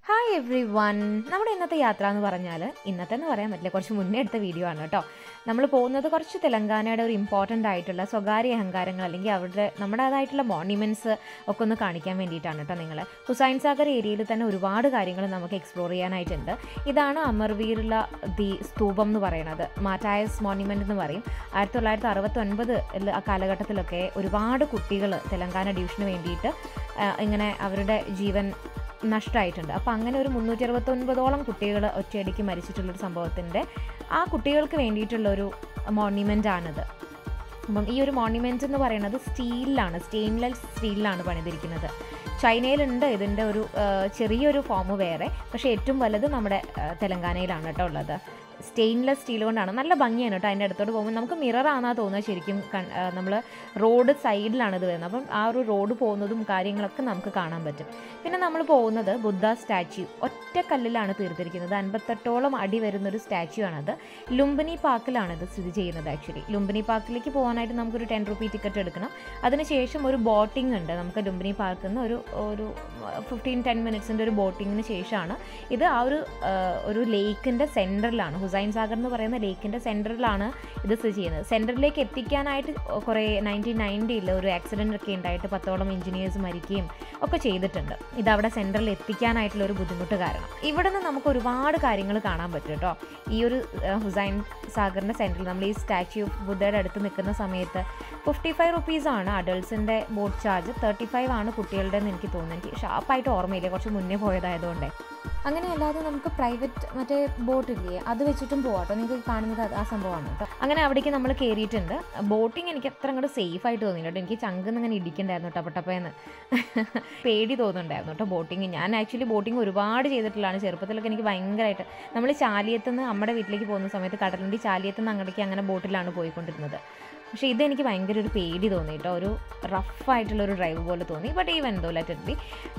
Hi every one. നമ്മുടെ ഇന്നത്തെ യാത്ര എന്ന് പറഞ്ഞാൽ ഇന്നത്തെ എന്ന് പറയാൻ പറ്റില്ല, കുറച്ച് മുന്നേ എടുത്ത വീഡിയോ ആണ് കേട്ടോ. നമ്മൾ പോകുന്നത് കുറച്ച് തെലങ്കാനയുടെ ഒരു ഇമ്പോർട്ടൻ്റ് ആയിട്ടുള്ള സ്വകാര്യ അഹങ്കാരങ്ങൾ അല്ലെങ്കിൽ അവരുടെ നമ്മുടേതായിട്ടുള്ള മോണ്യുമെൻറ്റ്സ് ഒക്കെ ഒന്ന് കാണിക്കാൻ വേണ്ടിയിട്ടാണ് കേട്ടോ. നിങ്ങൾ ഹുസൈൻ സാഗർ ഏരിയയിൽ തന്നെ ഒരുപാട് കാര്യങ്ങൾ നമുക്ക് എക്സ്പ്ലോർ ചെയ്യാനായിട്ടുണ്ട്. ഇതാണ് അമർവീറുള്ള ദി സ്തൂപം എന്ന് പറയുന്നത്, മാറ്റായസ് മോണ്യുമെൻ്റ് എന്ന് പറയും. 1969 ആ കാലഘട്ടത്തിലൊക്കെ ഒരുപാട് കുട്ടികൾ തെലങ്കാന ഡിവിഷന് വേണ്ടിയിട്ട് ഇങ്ങനെ അവരുടെ ജീവൻ നഷ്ടമായിട്ടുണ്ട്. അപ്പോൾ അങ്ങനെ ഒരു 369ഓളം കുട്ടികൾ ഒറ്റയടിക്ക് മരിച്ചിട്ടുള്ളൊരു സംഭവത്തിൻ്റെ ആ കുട്ടികൾക്ക് വേണ്ടിയിട്ടുള്ളൊരു മോണ്യുമെൻ്റാണിത്. അപ്പം ഈ ഒരു മോണ്യുമെൻ്റ് എന്ന് പറയുന്നത് സ്റ്റെയിൻലെസ് സ്റ്റീലിലാണ് പണിതിരിക്കുന്നത്. ചൈനയിലുണ്ട് ഇതിൻ്റെ ഒരു ചെറിയൊരു ഫോം വേറെ, പക്ഷേ ഏറ്റവും വലുത് നമ്മുടെ തെലങ്കാനയിലാണ് കേട്ടോ ഉള്ളത്. സ്റ്റെയിൻലെസ് സ്റ്റീൽ കൊണ്ടാണ്, നല്ല ഭംഗിയാണ് കേട്ടോ. അതിൻ്റെ അടുത്തോട്ട് പോകുമ്പോൾ നമുക്ക് മിററാണെന്നാണ് തോന്നുന്നത്. ശരിക്കും നമ്മൾ റോഡ് സൈഡിലാണ് ഇത് വരുന്നത്, അപ്പം ആ ഒരു റോഡ് പോകുന്നതും കാര്യങ്ങളൊക്കെ നമുക്ക് കാണാൻ പറ്റും. പിന്നെ നമ്മൾ പോകുന്നത് ബുദ്ധ സ്റ്റാച്യു, ഒറ്റ കല്ലിലാണ് തീർത്തിരിക്കുന്നത്. 58ഓളം അടി വരുന്നൊരു സ്റ്റാച്യു ആണത്. ലുംബിനി പാർക്കിലാണ് ഇത് സ്ഥിതി ചെയ്യുന്നത്. ആക്ച്വലി ലുംബിനി പാർക്കിലേക്ക് പോകാനായിട്ട് നമുക്കൊരു 10 രൂപ ടിക്കറ്റ് എടുക്കണം. അതിനുശേഷം ഒരു ബോട്ടിംഗ് ഉണ്ട്. നമുക്ക് ലുംബിനി പാർക്കിൽ നിന്ന് ഒരു 15-10 മിനിറ്റ്സിൻ്റെ ഒരു ബോട്ടിങ്ങിന് ശേഷമാണ് ഇത്. ആ ഒരു ലേക്കിൻ്റെ സെൻറ്ററിലാണ്, ഹുസൈൻ സാഗർ എന്ന് പറയുന്ന ലേക്കിൻ്റെ സെൻറ്ററിലാണ് ഇത് സ്ഥിതി ചെയ്യുന്നത്. സെൻറ്ററിലേക്ക് എത്തിക്കാനായിട്ട് കുറേ 1990 ഒരു ആക്സിഡൻ്റ് ഒക്കെ ഉണ്ടായിട്ട് 10ഓളം എഞ്ചിനീയേഴ്സ് മരിക്കുകയും ഒക്കെ ചെയ്തിട്ടുണ്ട്. ഇതവിടെ സെൻറ്ററിൽ എത്തിക്കാനായിട്ടുള്ള ഒരു ബുദ്ധിമുട്ട് കാരണം. ഇവിടെ നിന്ന് നമുക്ക് ഒരുപാട് കാര്യങ്ങൾ കാണാൻ പറ്റും കേട്ടോ. ഈ ഒരു ഹുസൈൻ സാഗറിൻ്റെ സെൻറ്ററിൽ നമ്മൾ ഈ സ്റ്റാച്യു ഓഫ് ബുദ്ധയുടെ അടുത്ത് നിൽക്കുന്ന സമയത്ത് 55 റുപ്പീസാണ് അഡൾട്ട്സിൻ്റെ ബോട്ട് ചാർജ്, 35 ആണ് കുട്ടികളുടെ എന്ന് എനിക്ക് തോന്നുന്നു. എനിക്ക് ഷാർപ്പായിട്ട് ഓർമ്മയില്ല, കുറച്ച് മുന്നേ പോയതായതുകൊണ്ട്. അങ്ങനെ അല്ലാതെ നമുക്ക് പ്രൈവറ്റ് മറ്റേ ബോട്ടില്ലേ, അത് വെച്ചിട്ടും പോകാം കേട്ടോ. നിങ്ങൾക്ക് കാണുന്നത് ആ സംഭവമാണ് കേട്ടോ. അങ്ങനെ അവിടേക്ക് നമ്മൾ കയറിയിട്ടുണ്ട്. ബോട്ടിങ് എനിക്ക് അത്ര അങ്ങോട്ട് സേഫ് ആയിട്ട് തോന്നില്ല കേട്ടോ. എനിക്ക് ചങ്കെന്ന് ഇങ്ങനെ ഇടിക്കണ്ടായിരുന്നു ടപ്പട്ടപ്പേന്ന് പേടി തോന്നുന്നുണ്ടായിരുന്നു കേട്ടോ ബോട്ടിങ്. ഞാൻ ആക്ച്വലി ബോട്ടിങ് ഒരുപാട് ചെയ്തിട്ടുള്ളതാണ്. ചെറുപ്പത്തിലൊക്കെ എനിക്ക് ഭയങ്കരമായിട്ട്, നമ്മൾ ചാലിയത്തുനിന്ന് നമ്മുടെ വീട്ടിലേക്ക് പോകുന്ന സമയത്ത് കടലുണ്ടി ചാലിയത്തുനിന്ന് അങ്ങോട്ടേക്ക് അങ്ങനെ ബോട്ടിലാണ് പോയിക്കൊണ്ടിരുന്നത്. പക്ഷേ ഇതെനിക്ക് ഭയങ്കര ഒരു പേടി തോന്നി കേട്ടോ. ഒരു റഫായിട്ടുള്ളൊരു ഡ്രൈവ് പോലെ തോന്നി. ബട്ട് ഈവൻ എന്തോ ലെറ്റ്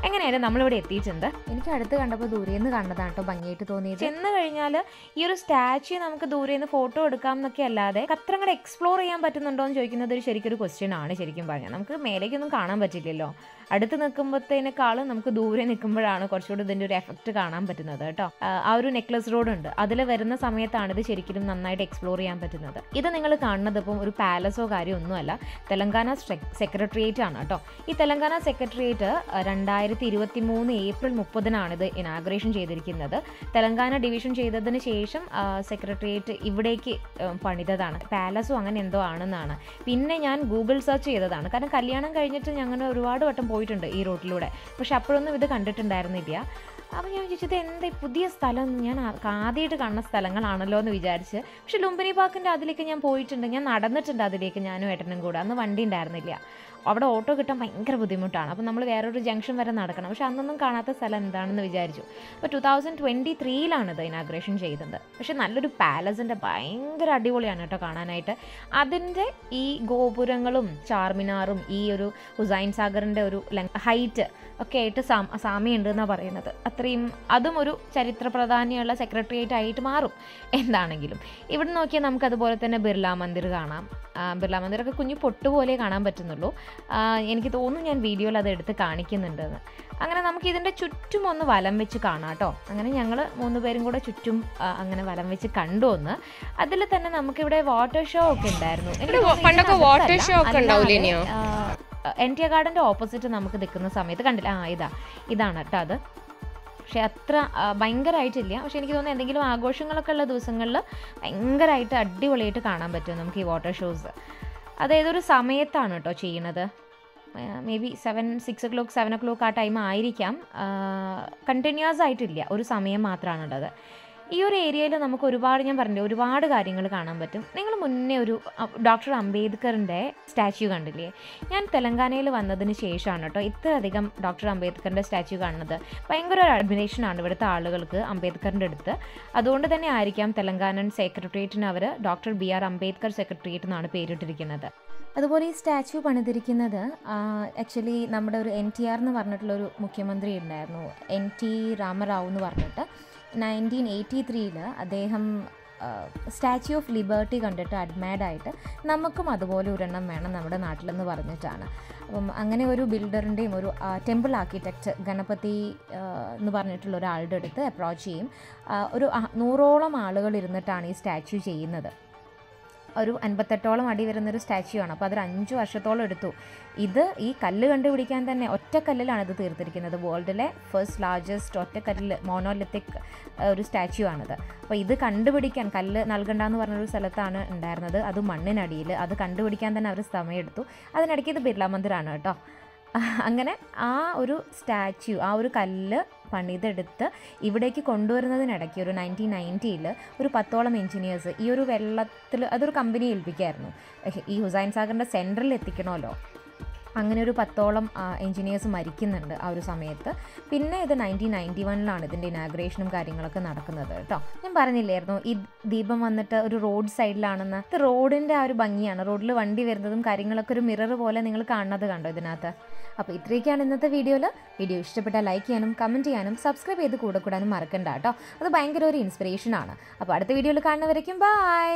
എങ്ങനെയായാലും നമ്മളിവിടെ എത്തിയിട്ടുണ്ട്. എനിക്ക് അടുത്ത് കണ്ടപ്പോൾ ദൂരേന്ന് കണ്ടതാണ് കേട്ടോ ഭംഗിയായിട്ട് തോന്നിയത്. ചെന്ന് കഴിഞ്ഞാൽ ഈ ഒരു സ്റ്റാച്യു നമുക്ക് ദൂരേന്ന് ഫോട്ടോ എടുക്കാം എന്നൊക്കെ അല്ലാതെ അത്ര അങ്ങോട്ട് എക്സ്പ്ലോർ ചെയ്യാൻ പറ്റുന്നുണ്ടോ എന്ന് ചോദിക്കുന്നത് ശരിക്കൊരു ക്വസ്റ്റ്യൻ ആണ്. ശരിക്കും പറഞ്ഞാൽ നമുക്ക് മേലേക്കൊന്നും കാണാൻ പറ്റില്ലല്ലോ. അടുത്ത് നിൽക്കുമ്പോഴത്തേനേക്കാളും നമുക്ക് ദൂരെ നിൽക്കുമ്പോഴാണ് കുറച്ചുകൂടി ഇതിൻ്റെ ഒരു എഫക്റ്റ് കാണാൻ പറ്റുന്നത് കേട്ടോ. ആ ഒരു നെക്ലസ് റോഡ് ഉണ്ട്, അതിൽ വരുന്ന സമയത്താണ് ഇത് ശരിക്കും നന്നായിട്ട് എക്സ്പ്ലോർ ചെയ്യാൻ പറ്റുന്നത്. ഇത് നിങ്ങൾ കാണുന്നത് ഇപ്പം ഒരു പാലസോ കാര്യമൊന്നുമല്ല, തെലങ്കാന സെക്രട്ടേറിയറ്റ് ആണ് കേട്ടോ. ഈ തെലങ്കാന സെക്രട്ടേറിയറ്റ് 2023 ഏപ്രിൽ 30 ഇത് ഇനാഗുറേഷൻ ചെയ്തിരിക്കുന്നത്. തെലങ്കാന ഡിവിഷൻ ചെയ്തതിന് ശേഷം സെക്രട്ടേറിയറ്റ് ഇവിടേക്ക് പണിതതാണ്. പാലസോ അങ്ങനെ എന്തോ ആണെന്നാണ്. പിന്നെ ഞാൻ ഗൂഗിൾ സെർച്ച് ചെയ്തതാണ്, കാരണം കല്യാണം കഴിഞ്ഞിട്ട് ഞങ്ങൾ ഒരുപാട് വട്ടം പോയിട്ടുണ്ട് ഈ റോട്ടിലൂടെ, പക്ഷെ അപ്പോഴൊന്നും ഇത് കണ്ടിട്ടുണ്ടായിരുന്നില്ല. അപ്പോൾ ഞാൻ ചോദിച്ചത് എന്താ പുതിയ സ്ഥലം, ഞാൻ ആദ്യമായിട്ട് കാണുന്ന സ്ഥലങ്ങളാണല്ലോ എന്ന് വിചാരിച്ച്. പക്ഷെ ലുംബിനി പാർക്കിൻ്റെ അതിലേക്ക് ഞാൻ പോയിട്ടുണ്ട്, ഞാൻ നടന്നിട്ടുണ്ട് അതിലേക്ക്, ഞാനും ഏട്ടനും കൂടെ. അന്ന് വണ്ടി ഉണ്ടായിരുന്നില്ല, അവിടെ ഓട്ടോ കിട്ടാൻ ഭയങ്കര ബുദ്ധിമുട്ടാണ്. അപ്പോൾ നമ്മൾ വേറൊരു ജംഗ്ഷൻ വരെ നടക്കണം. പക്ഷെ അന്നൊന്നും കാണാത്ത സ്ഥലം എന്താണെന്ന് വിചാരിച്ചു. അപ്പോൾ 2023 ഇത് ഇനാഗുറേഷൻ ചെയ്തത്. പക്ഷെ നല്ലൊരു പാലസിൻ്റെ ഭയങ്കര അടിപൊളിയാണ് കേട്ടോ കാണാനായിട്ട്. അതിൻ്റെ ഈ ഗോപുരങ്ങളും ചാർമിനാറും ഈ ഒരു ഹുസൈൻ സാഗറിൻ്റെ ഒരു ഹൈറ്റ് ഒക്കെ ആയിട്ട് സാമ്യമുണ്ട് എന്നാണ് പറയുന്നത്. അത്രയും അതും ഒരു ചരിത്ര പ്രാധാന്യമുള്ള സെക്രട്ടേറിയറ്റ് ആയിട്ട് മാറും എന്താണെങ്കിലും. ഇവിടെ നോക്കിയാൽ നമുക്ക് അതുപോലെ തന്നെ ബിർള മന്ദിർ കാണാം. ബിർള മന്ദിരൊക്കെ കുഞ്ഞു പൊട്ടുപോലെ കാണാൻ പറ്റുന്നുള്ളൂ. എനിക്ക് തോന്നുന്നു ഞാൻ വീഡിയോയിൽ അത് എടുത്ത് കാണിക്കുന്നുണ്ടെന്ന്. അങ്ങനെ നമുക്ക് ഇതിൻ്റെ ചുറ്റും ഒന്ന് വലം വെച്ച് കാണാം കേട്ടോ. അങ്ങനെ ഞങ്ങൾ 3 പേരും കൂടെ ചുറ്റും അങ്ങനെ വലം വെച്ച് കണ്ടു ഒന്ന്. അതിൽ തന്നെ നമുക്കിവിടെ വാട്ടർ ഷോ ഒക്കെ ഉണ്ടായിരുന്നു. NTR ഗാർഡൻ്റെ ഓപ്പോസിറ്റ് നമുക്ക് നിൽക്കുന്ന സമയത്ത് കണ്ടില്ല, ഇതാണ് കേട്ടോ അത്. പക്ഷെ അത്ര ഭയങ്കരമായിട്ടില്ല. പക്ഷെ എനിക്ക് തോന്നുന്നു എന്തെങ്കിലും ആഘോഷങ്ങളൊക്കെ ഉള്ള ദിവസങ്ങളിൽ ഭയങ്കരമായിട്ട് അടിപൊളിയായിട്ട് കാണാൻ പറ്റും നമുക്ക് ഈ വാട്ടർ ഷോസ്. അതേതൊരു സമയത്താണ് കേട്ടോ ചെയ്യണത്, മേ ബി 6 o'clock 7 o'clock ആ ടൈം ആയിരിക്കാം. കണ്ടിന്യൂസ് ആയിട്ടില്ല, ഒരു സമയം മാത്രമാണുള്ളത്. ഈ ഒരു ഏരിയയിൽ നമുക്ക് ഞാൻ പറഞ്ഞില്ലേ ഒരുപാട് കാര്യങ്ങൾ കാണാൻ പറ്റും. നിങ്ങൾ മുന്നേ ഒരു ഡോക്ടർ അംബേദ്കറിൻ്റെ സ്റ്റാച്യു കണ്ടില്ലേ? ഞാൻ തെലങ്കാനയിൽ വന്നതിന് ശേഷമാണ് കേട്ടോ ഇത്രയധികം ഡോക്ടർ അംബേദ്കറിൻ്റെ സ്റ്റാച്യു കാണുന്നത്. ഭയങ്കര ഒരു അഡ്മിറേഷനാണ് ഇവിടുത്തെ ആളുകൾക്ക് അംബേദ്കറിൻ്റെ അടുത്ത്. അതുകൊണ്ട് തന്നെ ആയിരിക്കാം തെലങ്കാനൻ സെക്രട്ടേറിയറ്റിന് അവർ ഡോക്ടർ BR അംബേദ്കർ സെക്രട്ടേറിയറ്റ് എന്നാണ് പേരിട്ടിരിക്കുന്നത്. അതുപോലെ ഈ സ്റ്റാച്യു പണിതിരിക്കുന്നത് ആക്ച്വലി നമ്മുടെ ഒരു NTR എന്ന് പറഞ്ഞിട്ടുള്ളൊരു മുഖ്യമന്ത്രി ഉണ്ടായിരുന്നു, NT രാമറാവു എന്ന് പറഞ്ഞിട്ട്. 1983 അദ്ദേഹം സ്റ്റാച്യു ഓഫ് ലിബർട്ടി കണ്ടിട്ട് അഡ്മയർഡ് ആയിട്ട് നമുക്കും അതുപോലെ ഒരെണ്ണം വേണം നമ്മുടെ നാട്ടിലെന്ന് പറഞ്ഞിട്ടാണ്. അങ്ങനെ ഒരു ബിൽഡറിൻ്റെയും ഒരു ടെമ്പിൾ ആർക്കിടെക്റ്റ് ഗണപതി എന്ന് പറഞ്ഞിട്ടുള്ള ഒരാളുടെ അടുത്ത് അപ്രോച്ച് ചെയ്യും. ഒരു 100ഓളം ആളുകൾ ഇരുന്നിട്ടാണ് ഈ സ്റ്റാച്യു ചെയ്യുന്നത്. ഒരു 58ഓളം അടി വരുന്നൊരു സ്റ്റാച്യു ആണ്. അപ്പോൾ അതൊരു 5 വർഷത്തോളം എടുത്തു. ഈ കല്ല് കണ്ടുപിടിക്കാൻ തന്നെ ഒറ്റക്കല്ലിലാണ് ഇത് തീർത്തിരിക്കുന്നത്. വേൾഡിലെ ഫസ്റ്റ് ലാർജസ്റ്റ് ഒറ്റക്കല്ല് മോണോലിത്തിക് ഒരു സ്റ്റാച്യു ആണിത്. അപ്പോൾ ഇത് കണ്ടുപിടിക്കാൻ കല്ല് നൽകണ്ടെന്ന് പറഞ്ഞൊരു സ്ഥലത്താണ് ഉണ്ടായിരുന്നത്, അത് മണ്ണിനടിയിൽ. അത് കണ്ടുപിടിക്കാൻ തന്നെ അവർ സമയമെടുത്തു. അതിനിടയ്ക്ക് ഇത് ബിർള മന്ദിറാണ് കേട്ടോ. അങ്ങനെ ആ ഒരു സ്റ്റാച്യു, ആ ഒരു കല്ല് പണിതെടുത്ത് ഇവിടേക്ക് കൊണ്ടുവരുന്നതിനിടയ്ക്ക് ഒരു 1990 ഒരു 10ഓളം എൻജിനീയേഴ്സ് ഈ ഒരു വെള്ളത്തിൽ അതൊരു കമ്പനി ഏൽപ്പിക്കായിരുന്നു. ഈ ഹുസൈൻ സാഗറിൻ്റെ സെൻട്രലിൽ എത്തിക്കണമല്ലോ. അങ്ങനെ ഒരു 10ഓളം എൻജിനീയേഴ്സ് മരിക്കുന്നുണ്ട് ആ ഒരു സമയത്ത്. പിന്നെ ഇത് 1991 ഇതിൻ്റെ ഇനാഗ്രേഷനും കാര്യങ്ങളൊക്കെ നടക്കുന്നത് കേട്ടോ. ഞാൻ പറഞ്ഞില്ലായിരുന്നു ഈ ദീപം വന്നിട്ട് ഒരു റോഡ് സൈഡിലാണെന്ന്. ഇത് റോഡിൻ്റെ ആ ഒരു ഭംഗിയാണ്. റോഡിൽ വണ്ടി വരുന്നതും കാര്യങ്ങളൊക്കെ ഒരു മിറർ പോലെ നിങ്ങൾ കാണുന്നത് കണ്ടോ ഇതിനകത്ത്. അപ്പോൾ ഇത്രയൊക്കെയാണ് ഇന്നത്തെ വീഡിയോയിൽ. വീഡിയോ ഇഷ്ടപ്പെട്ടാൽ ലൈക്ക് ചെയ്യാനും കമൻറ്റ് ചെയ്യാനും സബ്സ്ക്രൈബ് ചെയ്ത് കൂടാനും മറക്കണ്ട കേട്ടോ. അത് ഭയങ്കര ഒരു ഇൻസ്പിറേഷനാണ്. അപ്പോൾ അടുത്ത വീഡിയോയിൽ കാണുന്നവരേക്കും ബൈ.